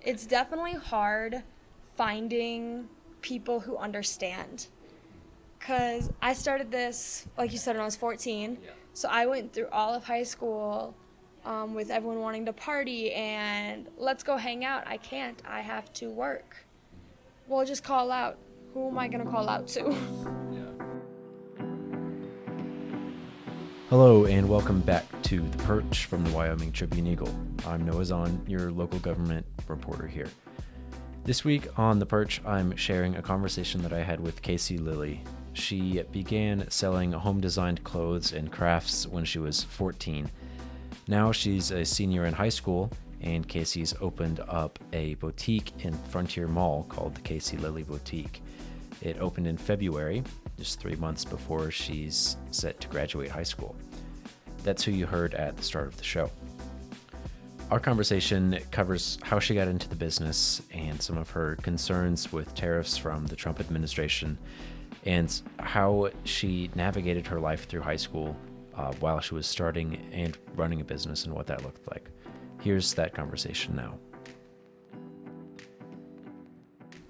It's definitely hard finding people who understand. Because I started this, like you said, when I was 14. Yeah. So I went through all of high school with everyone wanting to party and let's go hang out. I can't. I have to work. Well, just call out. Who am I going to call out to? Yeah. Hello and welcome back to The Perch from the Wyoming Tribune Eagle. I'm Noah Zahn, your local government reporter here. This week on The Perch, I'm sharing a conversation that I had with Kacee Lillie. She began selling home-designed clothes and crafts when she was 14. Now she's a senior in high school, and Kacee's opened up a boutique in Frontier Mall called the Kacee Lillie Boutique. It opened in February, just 3 months before she's set to graduate high school. That's who you heard at the start of the show. Our conversation covers how she got into the business and some of her concerns with tariffs from the Trump administration and how she navigated her life through high school while she was starting and running a business and what that looked like. Here's that conversation now.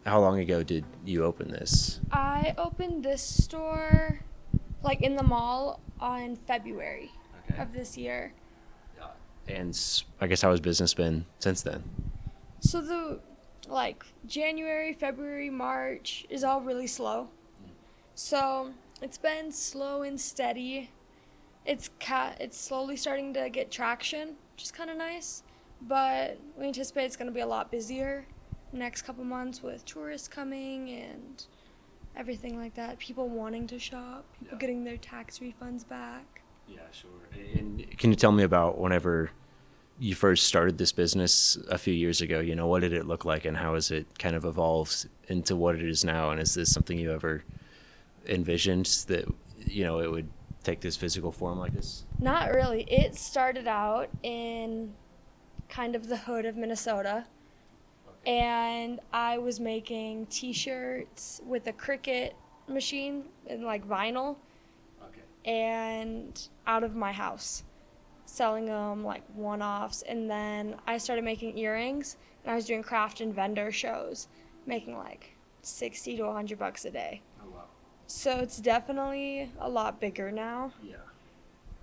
How long ago did you open this? I opened this store like in the mall on February of this year. And I guess how has business been since then? So the January, February, March is all really slow. So it's been slow and steady. It's slowly starting to get traction, which is kind of nice. But we anticipate it's going to be a lot busier next couple months with tourists coming and everything like that. People wanting to shop, people getting their tax refunds back. Yeah, sure. And can you tell me about whenever you first started this business a few years ago? You know, what did it look like and how has it kind of evolved into what it is now? And is this something you ever envisioned that, you know, it would take this physical form like this? Not really. It started out in kind of the hood of Minnesota. Okay. And I was making t-shirts with a Cricut machine and like vinyl. Okay. And out of my house, selling them like one-offs. And then I started making earrings, and I was doing craft and vendor shows, making like $60 to $100 a day. Oh, wow. So it's definitely a lot bigger now, Yeah.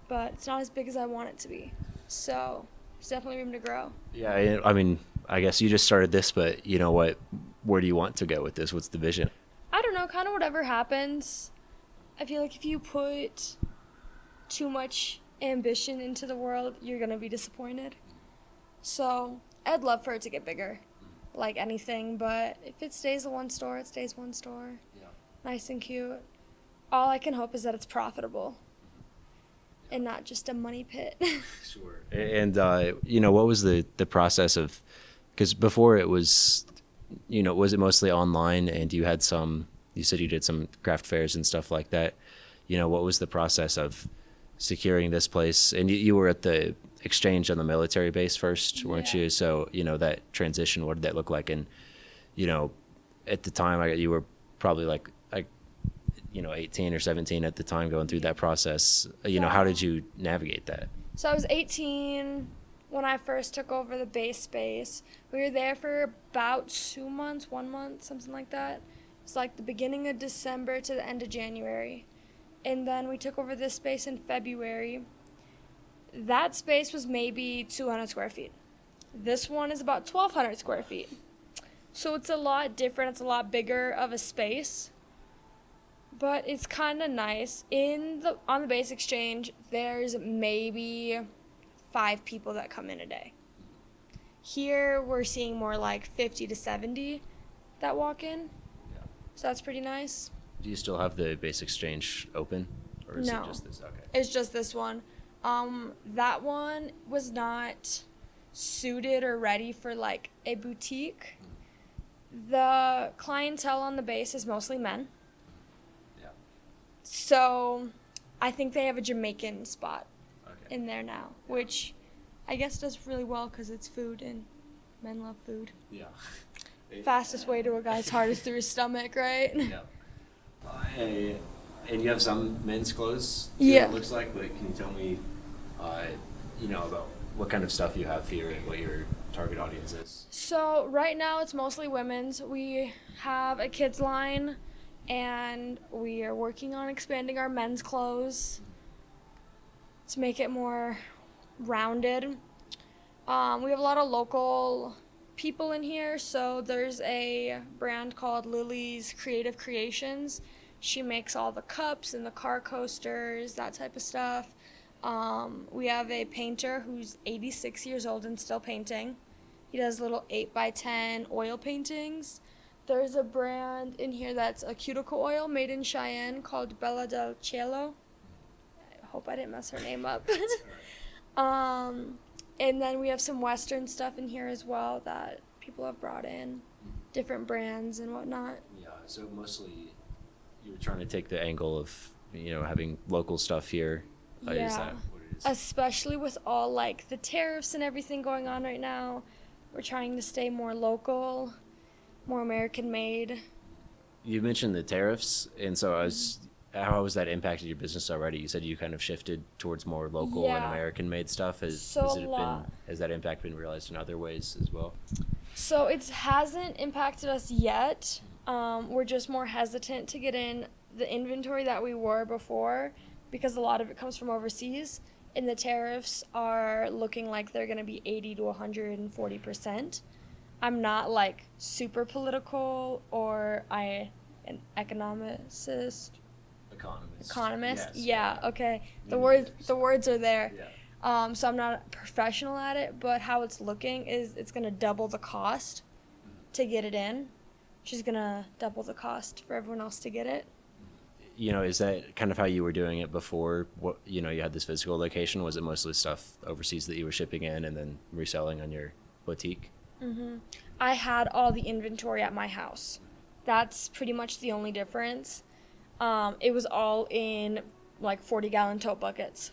but it's not as big as I want it to be. So there's definitely room to grow. Yeah, I mean, I guess you just started this, but you know what? Where do you want to go with this? What's the vision? I don't know, kind of whatever happens. I feel like if you put too much ambition into the world, you're going to be disappointed. So I'd love for it to get bigger, like anything, but if it stays a one store, it stays one store. Yeah. Nice and cute. All I can hope is that it's profitable and not just a money pit. Sure. And, you know, what was the process of, because before it was, you know, was it mostly online and you had you said you did some craft fairs and stuff like that. You know, what was the process of securing this place? And you were at the exchange on the military base first, weren't you? So, you know, that transition, what did that look like? And, you know, at the time, you were probably like, you know, 18 or 17 at the time going through that process. You know, how did you navigate that? So I was 18 when I first took over the base space. We were there for about 2 months, 1 month, something like that. It's like the beginning of December to the end of January. And then we took over this space in February. That space was maybe 200 square feet. This one is about 1,200 square feet. So it's a lot different. It's a lot bigger of a space. But it's kind of nice. On the base exchange, there's maybe 5 people that come in a day. Here, we're seeing more like 50 to 70 that walk in. Yeah. So that's pretty nice. Do you still have the base exchange open? Or is No. it just this? Okay. It's just this one. That one was not suited or ready for like a boutique. The clientele on the base is mostly men. Yeah. So I think they have a Jamaican spot Okay. in there now, which I guess does really well because it's food and men love food. Yeah. Fastest way to a guy's heart is through his stomach, right? Yeah. And you have some men's clothes, Yeah. it looks like, but can you tell me, you know, about what kind of stuff you have here and what you're target audience is? So right now it's mostly women's. We have a kids line, and we are working on expanding our men's clothes to make it more rounded. We have a lot of local people in here, so there's a brand called Lily's Creative Creations. She makes all the cups and the car coasters, that type of stuff. We have a painter who's 86 years old and still painting. He does little 8x10 oil paintings. There's a brand in here that's a cuticle oil made in Cheyenne called Bella del Cielo. I hope I didn't mess her name up. And then we have some Western stuff in here as well that people have brought in, different brands and whatnot. Yeah, so mostly you were trying to take the angle of, having local stuff here. Yeah. Is that what it is? Especially with all like the tariffs and everything going on right now, we're trying to stay more local, more American made. You mentioned the tariffs, and so how has that impacted your business already? You said you kind of shifted towards more local and Yeah. American-made stuff. Has that impact been realized in other ways as well? So it hasn't impacted us yet. We're just more hesitant to get in the inventory that we were before because a lot of it comes from overseas, and the tariffs are looking like they're going to be 80 to 140%. I'm not like super political or an economist. Economist. Yes. Yeah. Okay. Me The neither. words are there. Yeah. So I'm not a professional at it, but how it's looking is it's gonna double the cost to get it in. She's gonna double the cost for everyone else to get it. Is that kind of how you were doing it before? You had this physical location. Was it mostly stuff overseas that you were shipping in and then reselling on your boutique? I had all the inventory at my house. That's pretty much the only difference. It was all in like 40-gallon tote buckets.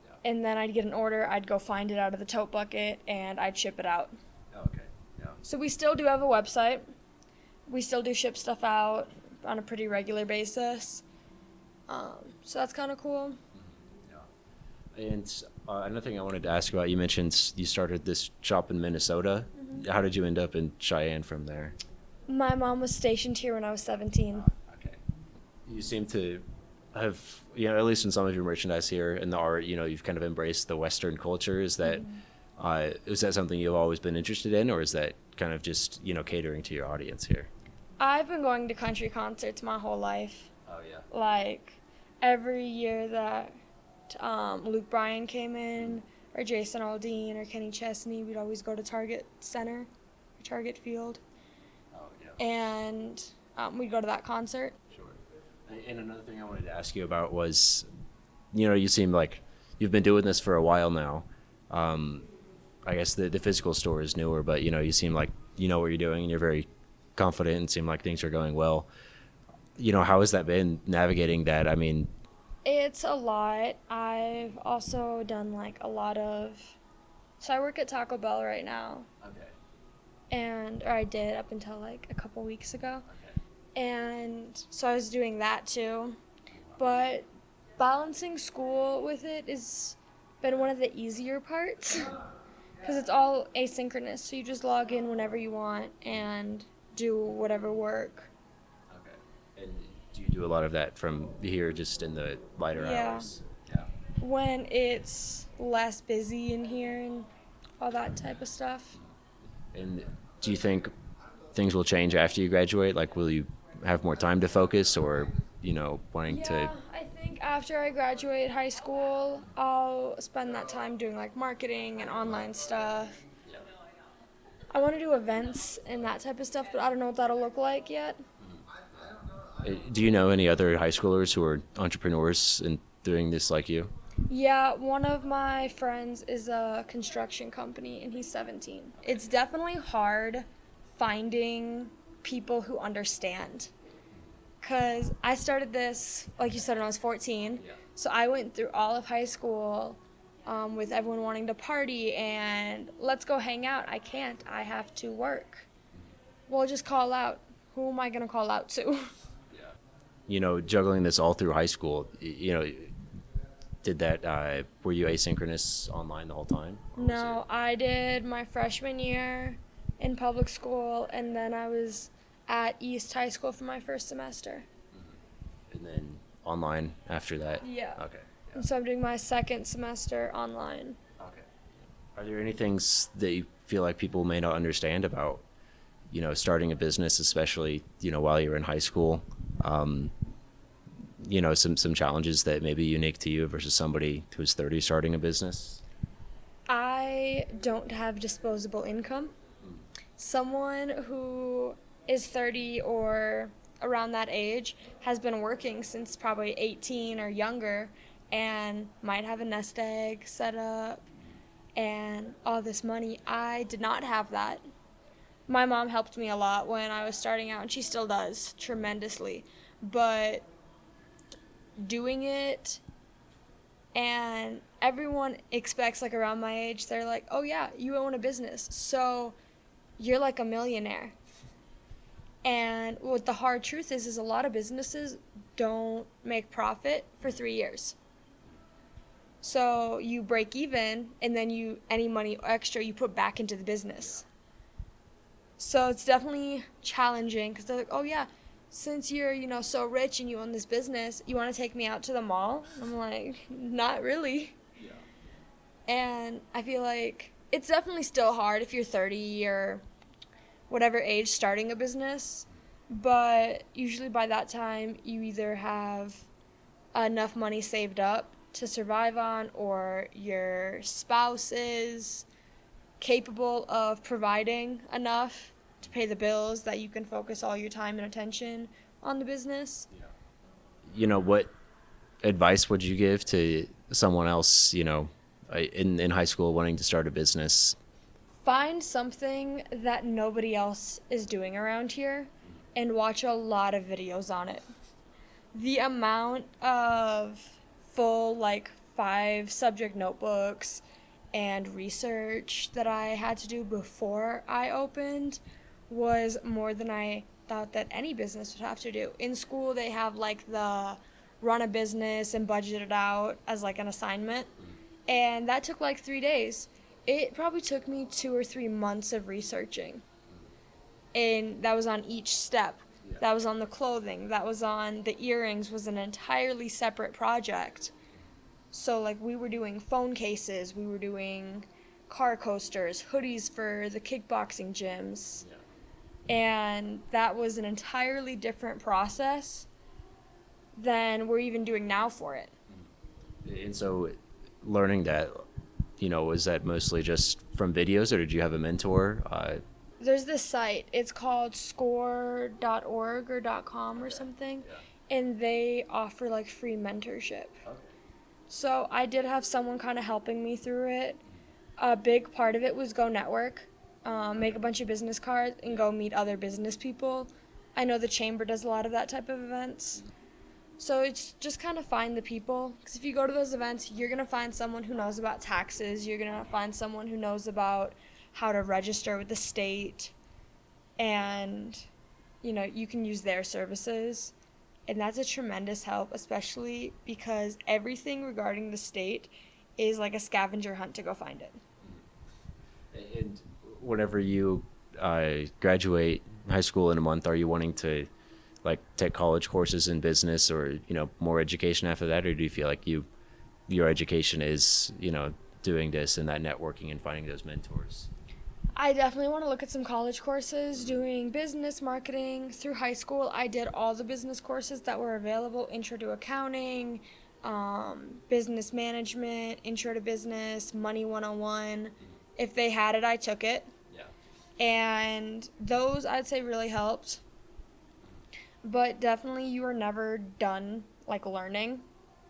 Yeah. And then I'd get an order, I'd go find it out of the tote bucket, and I'd ship it out. Okay. Yeah. So we still do have a website. We still do ship stuff out on a pretty regular basis. So that's kind of cool. Yeah. And another thing I wanted to ask about, you mentioned you started this shop in Minnesota. How did you end up in Cheyenne from there? My mom was stationed here when I was 17. Okay. You seem to have, at least in some of your merchandise here and the art, you've kind of embraced the Western culture. Is that something you've always been interested in, or is that kind of just, catering to your audience here? I've been going to country concerts my whole life. Oh, yeah. Like, every year that Luke Bryan came in, or Jason Aldean, or Kenny Chesney, we'd always go to Target Center, or Target Field. Oh, yeah. And we'd go to that concert. Sure. And another thing I wanted to ask you about was, you seem like you've been doing this for a while now. I guess the physical store is newer, but, you seem like you know what you're doing and you're very confident and seem like things are going well. How has that been navigating that? I mean, It's a lot. I've also done like a lot of, so I work at Taco Bell right now. okay. Or I did up until like a couple weeks ago. Okay. And so I was doing that too. But balancing school with it has been one of the easier parts because it's all asynchronous. So you just log in whenever you want and do whatever work. Okay. And do you do a lot of that from here, just in the lighter hours? Yeah. When it's less busy in here and all that type of stuff. And do you think things will change after you graduate? Like, will you have more time to focus, or, wanting to? I think after I graduate high school, I'll spend that time doing like marketing and online stuff. I want to do events and that type of stuff, but I don't know what that'll look like yet. Do you know any other high schoolers who are entrepreneurs and doing this like you? Yeah, one of my friends is a construction company, and he's 17. It's definitely hard finding people who understand. Because I started this, like you said, when I was 14. Yeah. So I went through all of high school with everyone wanting to party and let's go hang out. I can't. I have to work. Well, just call out. Who am I going to call out to? Juggling this all through high school, did that, were you asynchronous online the whole time? No, I did my freshman year in public school, and then I was at East High School for my first semester. And then online after that? Yeah. Okay. Yeah. And so I'm doing my second semester online. Okay. Are there any things that you feel like people may not understand about, starting a business, especially, while you're in high school? Some challenges that may be unique to you versus somebody who's 30 starting a business? I don't have disposable income. Someone who is 30 or around that age has been working since probably 18 or younger and might have a nest egg set up and all this money. I did not have that. My mom helped me a lot when I was starting out, and she still does tremendously. But doing it, and everyone expects, like around my age, they're like, oh yeah, you own a business, so you're like a millionaire. And what the hard truth is a lot of businesses don't make profit for 3 years. So you break even, and then any money extra you put back into the business. So it's definitely challenging because they're like, oh yeah, since you're, so rich and you own this business, you want to take me out to the mall? I'm like, not really. Yeah. And I feel like it's definitely still hard if you're 30 or whatever age starting a business. But usually by that time, you either have enough money saved up to survive on, or your spouse is capable of providing enough to pay the bills that you can focus all your time and attention on the business. What advice would you give to someone else, in high school wanting to start a business? Find something that nobody else is doing around here and watch a lot of videos on it. The amount of full, 5 subject notebooks and research that I had to do before I opened was more than I thought that any business would have to do. In school, they have the run a business and budget it out as an assignment, and that took 3 days. It probably took me 2 or 3 months of researching, and that was on each step. Yeah. That was on the clothing, that was on the earrings, was an entirely separate project. So we were doing phone cases, we were doing car coasters, hoodies for the kickboxing gyms. Yeah. And that was an entirely different process than we're even doing now for it. And so learning that, was that mostly just from videos, or did you have a mentor? There's this site, it's called score.org or .com or something, yeah. And they offer free mentorship. Okay. So I did have someone kind of helping me through it. A big part of it was go network, make a bunch of business cards, and go meet other business people. I know the chamber does a lot of that type of events. So it's just kind of find the people. Because if you go to those events, you're going to find someone who knows about taxes. You're going to find someone who knows about how to register with the state. And, you can use their services. And that's a tremendous help, especially because everything regarding the state is like a scavenger hunt to go find it. And whenever you graduate high school in a month, are you wanting to take college courses in business or, more education after that? Or do you feel like your education is, doing this and that networking and finding those mentors? I definitely want to look at some college courses, doing business marketing. Through high school, I did all the business courses that were available: intro to accounting, business management, intro to business, money 101. If they had it, I took it. Yeah. And those, I'd say, really helped. But definitely you are never done learning.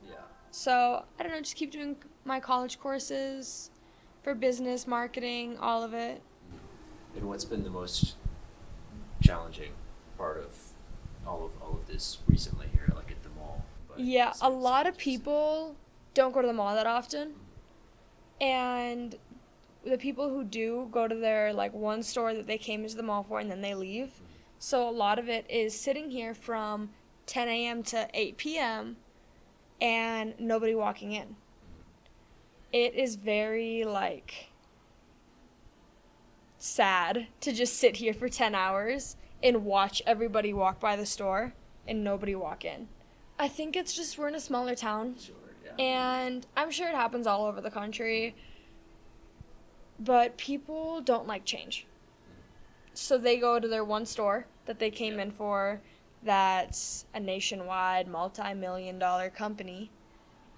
Yeah. So, I don't know, just keep doing my college courses for business, marketing, all of it. And what's been the most challenging part of all of this recently here, at the mall? Yeah, a lot of people don't go to the mall that often. And the people who do go to their one store that they came into the mall for and then they leave. Mm-hmm. So a lot of it is sitting here from 10 a.m. to 8 p.m. and nobody walking in. it is very, like, sad to just sit here for 10 hours and watch everybody walk by the store and nobody walk in. I think it's just we're in a smaller town. Sure, yeah. And I'm sure it happens all over the country. But people don't like change. So they go to their one store that they came in for, that's a nationwide multi-million-dollar company,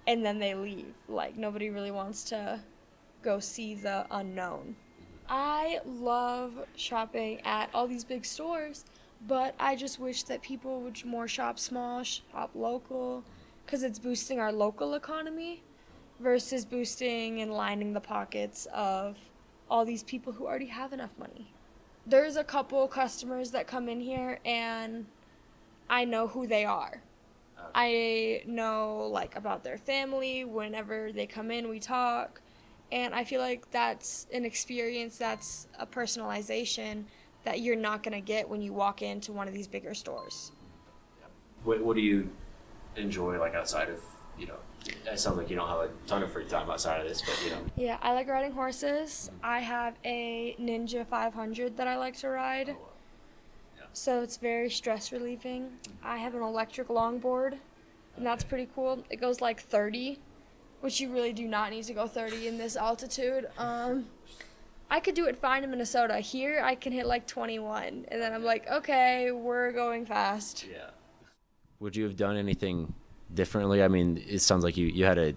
and then they leave. Like, nobody really wants to go see the unknown. I love shopping at all these big stores, but I just wish that people would more shop small, shop local, because it's boosting our local economy versus boosting and lining the pockets of all these people who already have enough money. There's a couple customers that come in here and I know who they are. I know, like, about their family. Whenever they come in, we talk. And I feel like that's an experience, that's a personalization that you're not going to get when you walk into one of these bigger stores. What do you enjoy, like, outside of, it sounds like you don't have a ton of free time outside of this, but, Yeah, I like riding horses. I have a Ninja 500 that I like to ride. So it's very stress relieving. I have an electric longboard, and that's pretty cool. It goes like 30, which you really do not need to go 30 in this altitude. I could do it fine in Minnesota. Here, I can hit like 21, and then I'm like, okay, we're going fast. Yeah. Would you have done anything differently? I mean, it sounds like you had a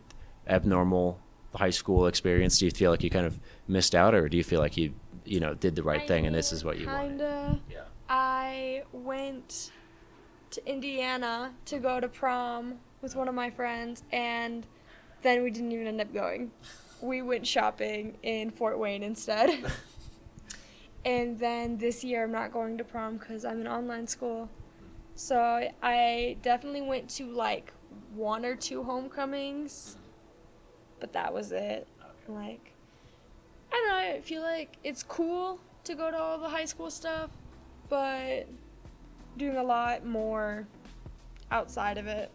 abnormal high school experience. Do you feel like you kind of missed out, or do you feel like you did the right thing and this is what you wanted? Kinda. Yeah. I went to Indiana to go to prom with one of my friends, and then we didn't even end up going. We went shopping in Fort Wayne instead. And then this year I'm not going to prom because I'm in online school. So I definitely went to like 1 or 2 homecomings, but that was it. Okay. Like, I don't know, I feel like it's cool to go to all the high school stuff, but doing a lot more outside of it.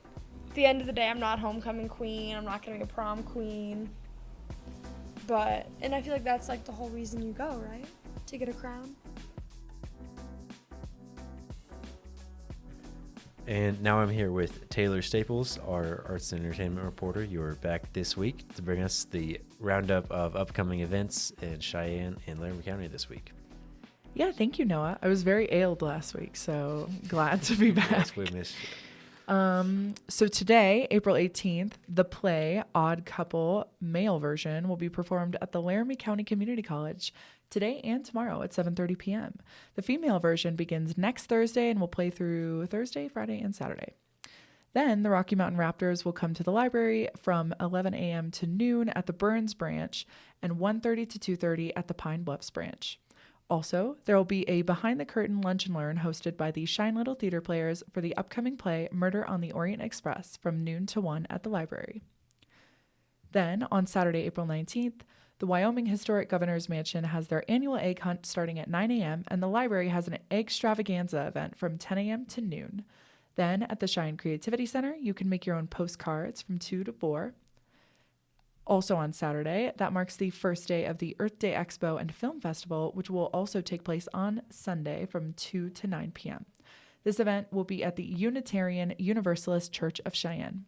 At the end of the day, I'm not homecoming queen, I'm not gonna be a prom queen. And I feel like that's like the whole reason you go, right? To get a crown. And now I'm here with Taylor Staples, our arts and entertainment reporter. You're back this week to bring us the roundup of upcoming events in Cheyenne and Laramie County this week. Yeah, thank you, Noah. I was very ailed last week, so glad to be back. Yes, we missed you. So today, April 18th, the play Odd Couple male version will be performed at the Laramie County Community College today and tomorrow at 7:30 p.m. The female version begins next Thursday and will play through Thursday, Friday, and Saturday. Then the Rocky Mountain Raptors will come to the library from 11 a.m. to noon at the Burns branch and 1:30 to 2:30 at the Pine Bluffs branch. Also, there will be a behind-the-curtain lunch and learn hosted by the Shine Little Theater Players for the upcoming play Murder on the Orient Express from noon to 1 at the library. Then, on Saturday, April 19th, the Wyoming Historic Governor's Mansion has their annual egg hunt starting at 9 a.m., and the library has an egg extravaganza event from 10 a.m. to noon. Then, at the Cheyenne Creativity Center, you can make your own postcards from 2 to 4. Also on Saturday, that marks the first day of the Earth Day Expo and Film Festival, which will also take place on Sunday from 2 to 9 p.m. This event will be at the Unitarian Universalist Church of Cheyenne.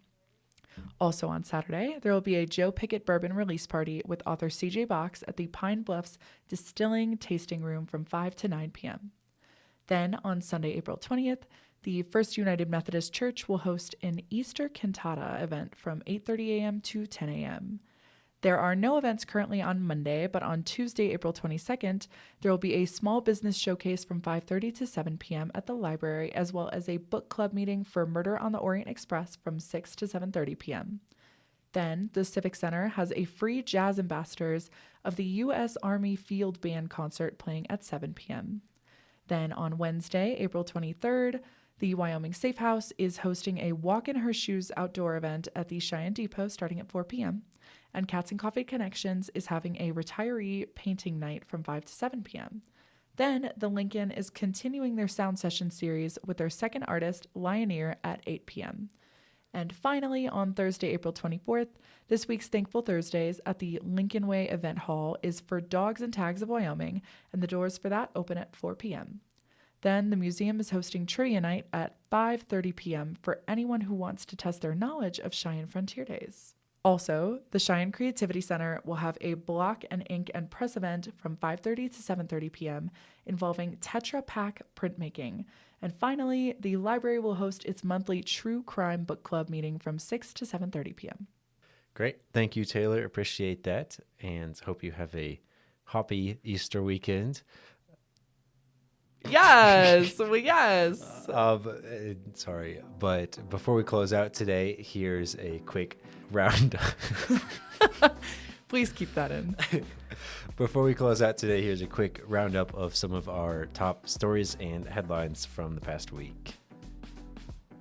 Also on Saturday, there will be a Joe Pickett Bourbon release party with author C.J. Box at the Pine Bluffs Distilling Tasting Room from 5 to 9 p.m. Then on Sunday, April 20th, the First United Methodist Church will host an Easter Cantata event from 8:30 a.m. to 10 a.m. There are no events currently on Monday, but on Tuesday, April 22nd, there will be a small business showcase from 5:30 to 7 p.m. at the library, as well as a book club meeting for Murder on the Orient Express from 6 to 7:30 p.m. Then, the Civic Center has a free Jazz Ambassadors of the U.S. Army Field Band concert playing at 7 p.m. Then, on Wednesday, April 23rd, the Wyoming Safe House is hosting a Walk in Her Shoes outdoor event at the Cheyenne Depot starting at 4 p.m. And Cats and Coffee Connections is having a retiree painting night from 5 to 7 p.m. Then the Lincoln is continuing their sound session series with their second artist, Lioneer, at 8 p.m. And finally, on Thursday, April 24th, this week's Thankful Thursdays at the Lincoln Way Event Hall is for Dogs and Tags of Wyoming, and the doors for that open at 4 p.m. Then the museum is hosting Trivia Night at 5:30 p.m. for anyone who wants to test their knowledge of Cheyenne Frontier Days. Also, the Cheyenne Creativity Center will have a block and ink and press event from 5:30 to 7:30 p.m. involving Tetra Pak printmaking. And finally, the library will host its monthly True Crime Book Club meeting from 6 to 7:30 p.m. Great. Thank you, Taylor. Appreciate that. And hope you have a happy Easter weekend. Yes, yes. Sorry, but before we close out today, here's a quick round. Please keep that in. Before we close out today, here's a quick roundup of some of our top stories and headlines from the past week.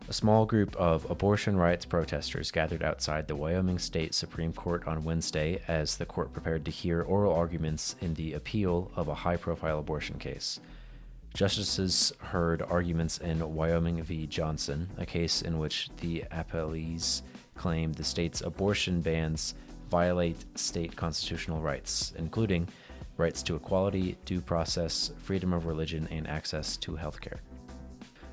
A small group of abortion rights protesters gathered outside the Wyoming State Supreme Court on Wednesday as the court prepared to hear oral arguments in the appeal of a high-profile abortion case. Justices heard arguments in Wyoming v. Johnson, a case in which the appellees claimed the state's abortion bans violate state constitutional rights, including rights to equality, due process, freedom of religion, and access to health care.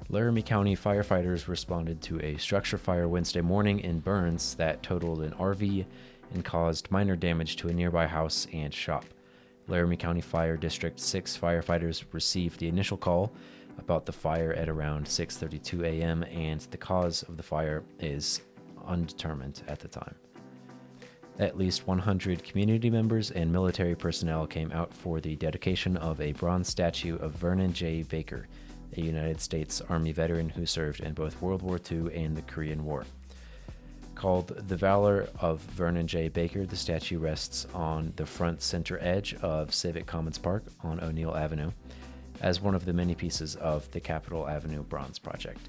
Laramie County firefighters responded to a structure fire Wednesday morning in Burns that totaled an RV and caused minor damage to a nearby house and shop. Laramie County Fire District 6 firefighters received the initial call about the fire at around 6:32 a.m., and the cause of the fire is undetermined at the time. At least 100 community members and military personnel came out for the dedication of a bronze statue of Vernon J. Baker, a United States Army veteran who served in both World War II and the Korean War. Called The Valor of Vernon J. Baker, the statue rests on the front center edge of Civic Commons Park on O'Neill Avenue as one of the many pieces of the Capitol Avenue Bronze Project.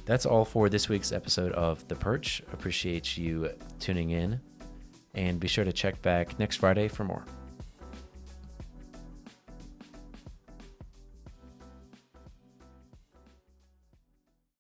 That's all for this week's episode of The Perch. Appreciate you tuning in, and be sure to check back next Friday for more.